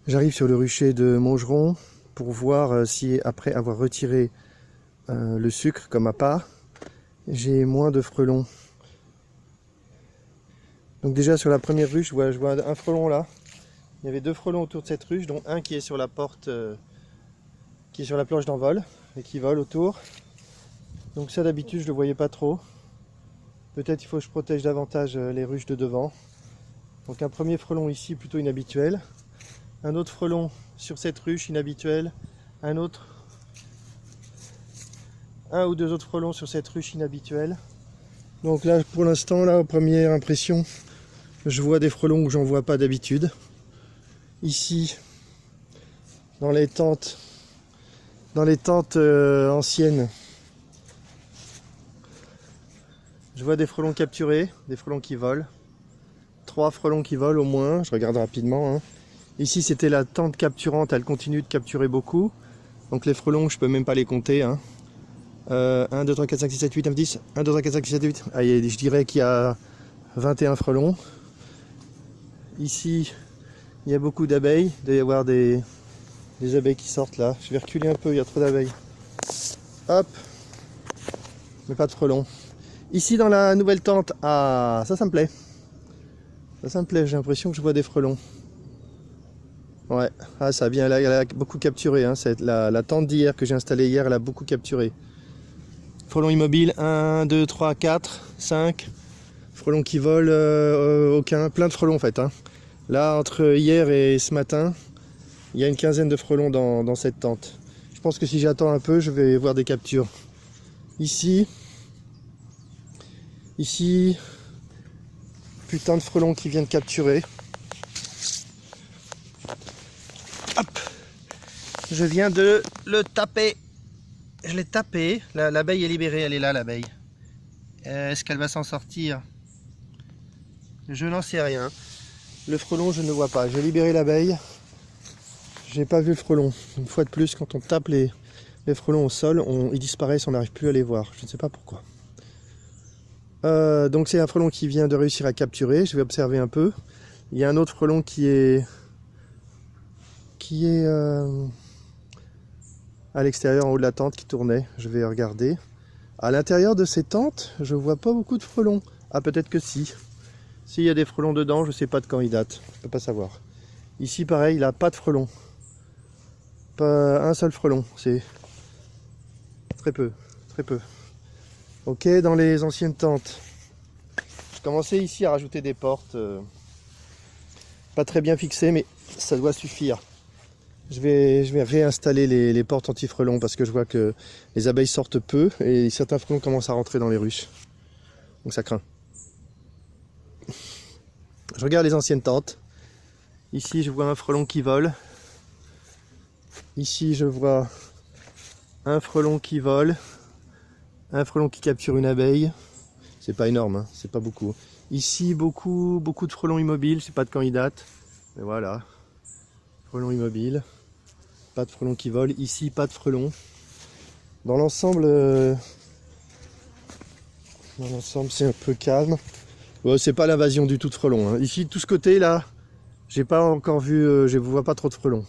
J'arrive sur le rucher de Mongeron pour voir si après avoir retiré le sucre comme appât, j'ai moins de frelons. Donc déjà sur la première ruche, je vois un frelon là. Il y avait 2 frelons autour de cette ruche, dont un qui est sur la porte, qui est sur la planche d'envol et qui vole autour. Donc ça d'habitude je ne le voyais pas trop. Peut-être il faut que je protège davantage les ruches de devant. Donc un premier frelon ici plutôt inhabituel. Un autre frelon sur cette ruche inhabituelle. Un ou deux autres frelons sur cette ruche inhabituelle. Donc là pour l'instant, là, première impression, je vois des frelons où j'en vois pas d'habitude. Ici, dans les tentes anciennes, je vois des frelons capturés, des frelons qui volent. 3 frelons qui volent au moins, je regarde rapidement. Hein. Ici c'était la tente capturante, elle continue de capturer beaucoup. Donc les frelons, je peux même pas les compter. Hein. 1, 2, 3, 4, 5, 6, 7, 8, 9, 10. 1, 2, 3, 4, 5, 6, 7, 8. Ah, je dirais qu'il y a 21 frelons. Ici, il y a beaucoup d'abeilles. Il doit y avoir des abeilles qui sortent là. Je vais reculer un peu, il y a trop d'abeilles. Hop. Mais pas de frelons. Ici dans la nouvelle tente, ah, ça me plaît. Ça me plaît, j'ai l'impression que je vois des frelons. Ouais, ah, ça vient, elle a beaucoup capturé. Hein. La tente d'hier que j'ai installée hier, elle a beaucoup capturé. Frelons immobiles, 1, 2, 3, 4, 5. Frelons qui volent, aucun. Plein de frelons en fait. Hein. Là, entre hier et ce matin, il y a une quinzaine de frelons dans cette tente. Je pense que si j'attends un peu, je vais voir des captures. Ici, putain de frelons qui viennent capturer. Hop, je viens de le taper. Je l'ai tapé. L'abeille est libérée, elle est là l'abeille. Est-ce qu'elle va s'en sortir? Je n'en sais rien. Le frelon, je ne le vois pas. J'ai libéré l'abeille. J'ai pas vu le frelon. Une fois de plus, quand on tape les frelons au sol, ils disparaissent, on n'arrive plus à les voir. Je ne sais pas pourquoi. Donc c'est un frelon qui vient de réussir à capturer. Je vais observer un peu. Il y a un autre frelon qui est à l'extérieur en haut de la tente qui tournait. Je vais regarder. À l'intérieur de ces tentes, je vois pas beaucoup de frelons. Ah, peut-être que si. S'il y a des frelons dedans, je sais pas de quand ils datent. Je peux pas savoir. Ici pareil, il n'a pas de frelons. Pas un seul frelon. C'est très peu. Très peu. Ok, dans les anciennes tentes. Je commençais ici à rajouter des portes. Pas très bien fixées, mais ça doit suffire. Je vais réinstaller les portes anti-frelons parce que je vois que les abeilles sortent peu et certains frelons commencent à rentrer dans les ruches. Donc ça craint. Je regarde les anciennes tentes. Ici je vois un frelon qui vole. Ici je vois un frelon qui vole. Un frelon qui capture une abeille. C'est pas énorme, hein, c'est pas beaucoup. Ici beaucoup de frelons immobiles, je sais pas de quand ils datent. Mais voilà. Frelons immobiles. Pas de frelons qui volent. Ici pas de frelons. Dans l'ensemble c'est un peu calme. Ouais, c'est pas l'invasion du tout de frelons. Hein. Ici, tout ce côté là, j'ai pas encore vu, je vois pas trop de frelons.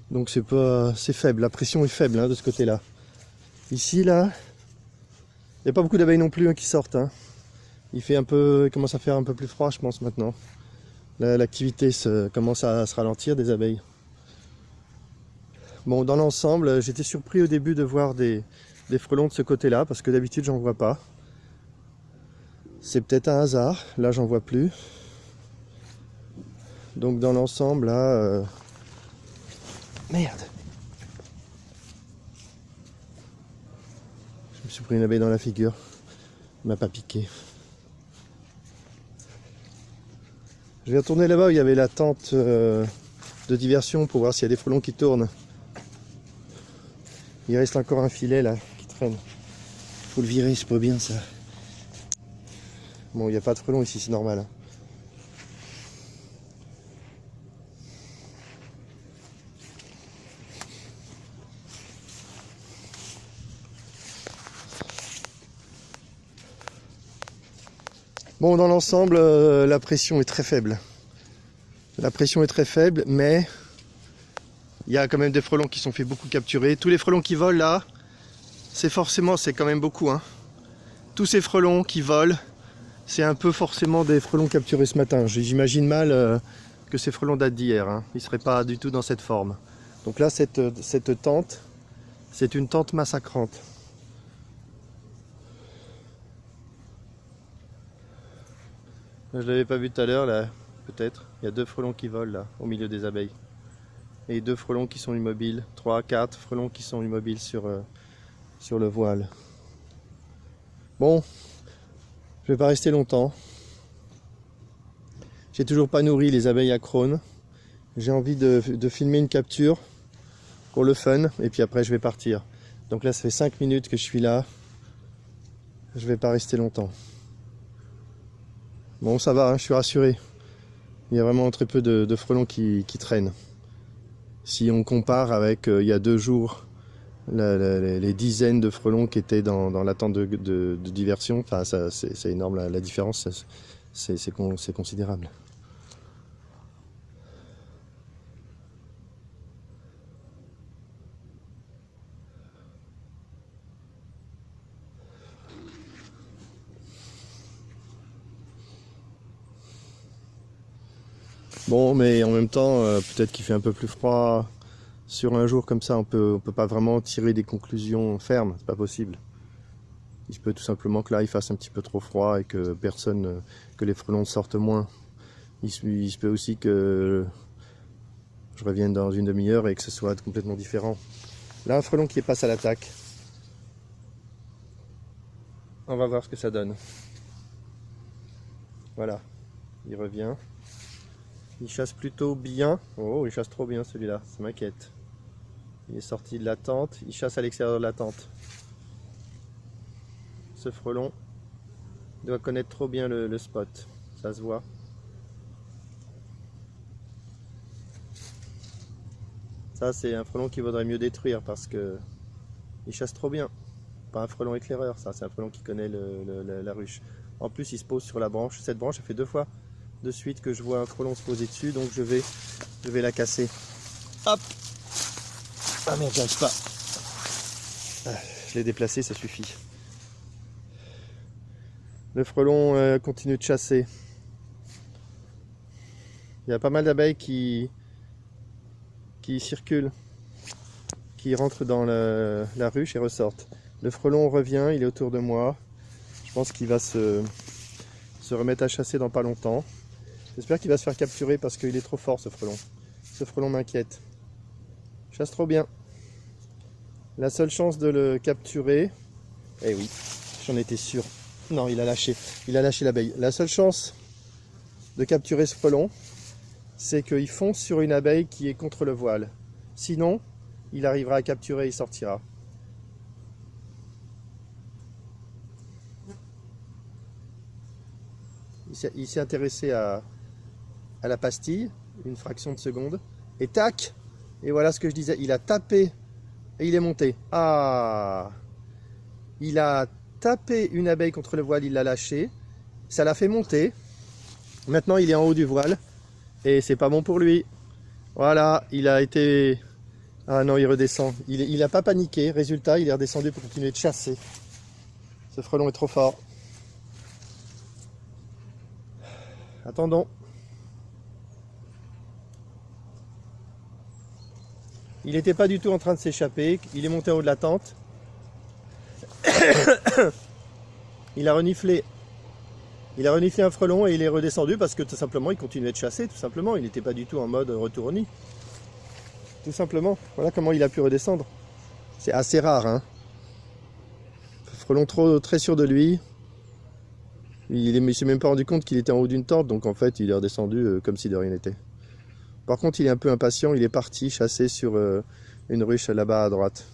Donc c'est faible, la pression est faible hein, de ce côté-là. Ici là, il n'y a pas beaucoup d'abeilles non plus hein, qui sortent. Hein. Il commence à faire un peu plus froid, je pense maintenant. L'activité commence à se ralentir des abeilles. Bon, dans l'ensemble, j'étais surpris au début de voir des frelons de ce côté-là, parce que d'habitude j'en vois pas. C'est peut-être un hasard, là j'en vois plus. Donc dans l'ensemble là... Merde! Je me suis pris une abeille dans la figure. Il m'a pas piqué. Je vais retourner là-bas où il y avait la tente de diversion pour voir s'il y a des frelons qui tournent. Il reste encore un filet là qui traîne. Faut le virer, c'est pas bien ça. Bon, il n'y a pas de frelons ici, c'est normal. Hein. Bon, dans l'ensemble, la pression est très faible. La pression est très faible, mais Il y a quand même des frelons qui sont fait beaucoup capturer. Tous les frelons qui volent là, c'est quand même beaucoup. Hein. Tous ces frelons qui volent, c'est un peu forcément des frelons capturés ce matin. J'imagine mal que ces frelons datent d'hier. Hein. Ils ne seraient pas du tout dans cette forme. Donc là, cette tente, c'est une tente massacrante. Je ne l'avais pas vu tout à l'heure, là, peut-être. Il y a 2 frelons qui volent, là, au milieu des abeilles. Et 2 frelons qui sont immobiles. 3, 4 frelons qui sont immobiles sur le voile. Bon, je vais pas rester longtemps. J'ai toujours pas nourri les abeilles à crône. J'ai envie de filmer une capture pour le fun, et puis après je vais partir. Donc là, ça fait 5 minutes que je suis là. Je vais pas rester longtemps. Bon, ça va, hein, je suis rassuré. Il y a vraiment très peu de frelons qui traînent. Si on compare avec il y a 2 jours, les dizaines de frelons qui étaient dans l'attente de diversion, enfin, c'est énorme, la différence, c'est considérable. Bon, mais en même temps, peut-être qu'il fait un peu plus froid. Sur un jour comme ça, on peut pas vraiment tirer des conclusions fermes, c'est pas possible. Il se peut tout simplement que là, il fasse un petit peu trop froid et que que les frelons sortent moins. Il se peut aussi que je revienne dans une demi-heure et que ce soit complètement différent. Là, un frelon qui passe à l'attaque. On va voir ce que ça donne. Voilà, il revient. Il chasse plutôt bien. Oh, il chasse trop bien celui-là, ça m'inquiète. Il est sorti de la tente, il chasse à l'extérieur de la tente. Ce frelon doit connaître trop bien le spot, ça se voit. Ça, c'est un frelon qu'il vaudrait mieux détruire parce que il chasse trop bien. Pas un frelon éclaireur, ça, c'est un frelon qui connaît la ruche. En plus, il se pose sur la branche. Cette branche, ça fait 2 fois de suite que je vois un frelon se poser dessus, donc je vais la casser. Hop! Ah merde, j'arrive pas. Ah, je l'ai déplacé, ça suffit. Le frelon continue de chasser. Il y a pas mal d'abeilles qui circulent, qui rentrent dans la ruche et ressortent. Le frelon revient, il est autour de moi. Je pense qu'il va se remettre à chasser dans pas longtemps. J'espère qu'il va se faire capturer parce qu'il est trop fort, ce frelon. Ce frelon m'inquiète. Il chasse trop bien. La seule chance de le capturer... Eh oui, j'en étais sûr. Non, il a lâché l'abeille. La seule chance de capturer ce frelon, c'est qu'il fonce sur une abeille qui est contre le voile. Sinon, il arrivera à capturer et il sortira. Il s'est intéressé à la pastille, une fraction de seconde, et tac, et voilà ce que je disais, il a tapé et il est monté. Ah, il a tapé une abeille contre le voile, il l'a lâché, ça l'a fait monter. Maintenant il est en haut du voile et c'est pas bon pour lui. Voilà, il a été... Ah non, il redescend. Il n'a pas paniqué, résultat il est redescendu pour continuer de chasser. Ce frelon est trop fort. Attendons. Il n'était pas du tout en train de s'échapper. Il est monté en haut de la tente. Il a reniflé un frelon et il est redescendu parce que tout simplement il continuait de chasser. Tout simplement, il n'était pas du tout en mode retour au nid. Tout simplement. Voilà comment il a pu redescendre. C'est assez rare, hein. Frelon très sûr de lui. Il ne s'est même pas rendu compte qu'il était en haut d'une tente, donc en fait il est redescendu comme si de rien n'était. Par contre il est un peu impatient, il est parti chasser sur une ruche là-bas à droite.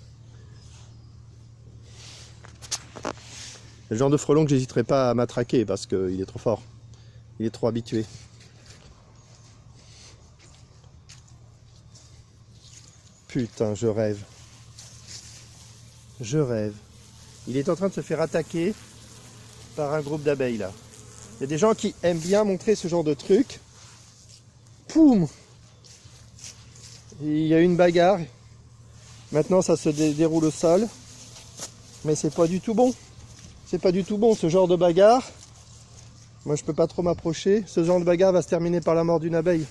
Le genre de frelon que j'hésiterais pas à matraquer parce qu'il est trop fort, il est trop habitué. Putain, je rêve. Je rêve. Il est en train de se faire attaquer par un groupe d'abeilles là. Il y a des gens qui aiment bien montrer ce genre de truc. Poum! Il y a eu une bagarre. Maintenant ça se déroule au sol. Mais c'est pas du tout bon. C'est pas du tout bon ce genre de bagarre. Moi je peux pas trop m'approcher. Ce genre de bagarre va se terminer par la mort d'une abeille.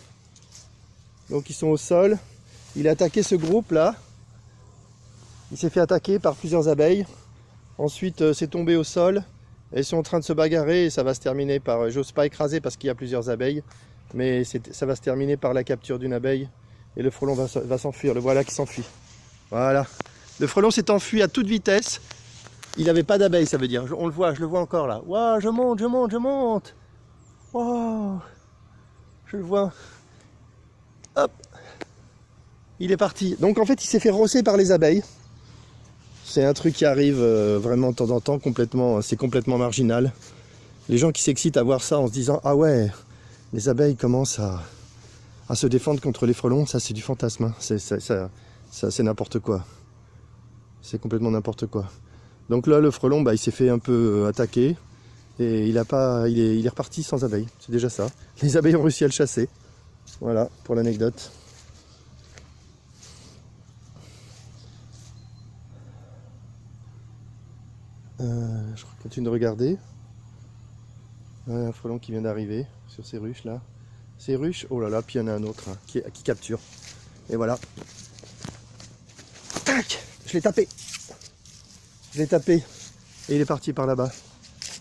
Donc ils sont au sol. Il a attaqué ce groupe là. Il s'est fait attaquer par plusieurs abeilles. Ensuite c'est tombé au sol. Elles sont en train de se bagarrer et ça va se terminer par... J'ose pas écraser parce qu'il y a plusieurs abeilles. Mais ça va se terminer par la capture d'une abeille. Et le frelon va s'enfuir. Le voilà qui s'enfuit. Voilà. Le frelon s'est enfui à toute vitesse. Il n'avait pas d'abeille, ça veut dire. On le voit, je le vois encore là. Waouh, je monte, je monte, je monte. Waouh. Je le vois. Hop. Il est parti. Donc en fait, il s'est fait rosser par les abeilles. C'est un truc qui arrive vraiment de temps en temps, c'est complètement marginal. Les gens qui s'excitent à voir ça en se disant « Ah ouais, les abeilles commencent à se défendre contre les frelons », ça c'est du fantasme, hein. C'est n'importe quoi. C'est complètement n'importe quoi. Donc là, le frelon, il s'est fait un peu attaquer et il est reparti sans abeilles. C'est déjà ça. Les abeilles ont réussi à le chasser. Voilà, pour l'anecdote. Je continue de regarder. Un frelon qui vient d'arriver sur ces ruches là. Ces ruches, oh là là, puis il y en a un autre hein, qui capture. Et voilà. Tac, je l'ai tapé. Je l'ai tapé. Et il est parti par là-bas.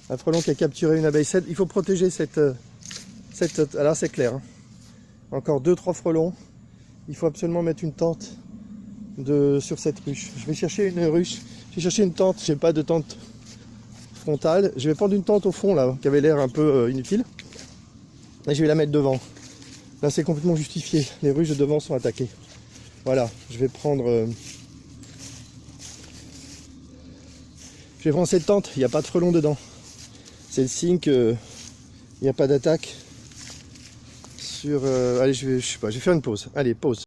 Un frelon qui a capturé une abeille. Il faut protéger cette alors c'est clair. Hein. Encore 2-3 frelons. Il faut absolument mettre une tente sur cette ruche. Je vais chercher une ruche. J'ai cherché une tente. J'ai pas de tente frontale. Je vais prendre une tente au fond là, qui avait l'air un peu inutile. Et je vais la mettre devant. Là c'est complètement justifié. Les ruches de devant sont attaquées. Voilà. Je vais prendre cette tente. Il n'y a pas de frelons dedans. C'est le signe qu'il n'y a pas d'attaque. Allez, je sais pas. Je vais faire une pause. Allez, pause.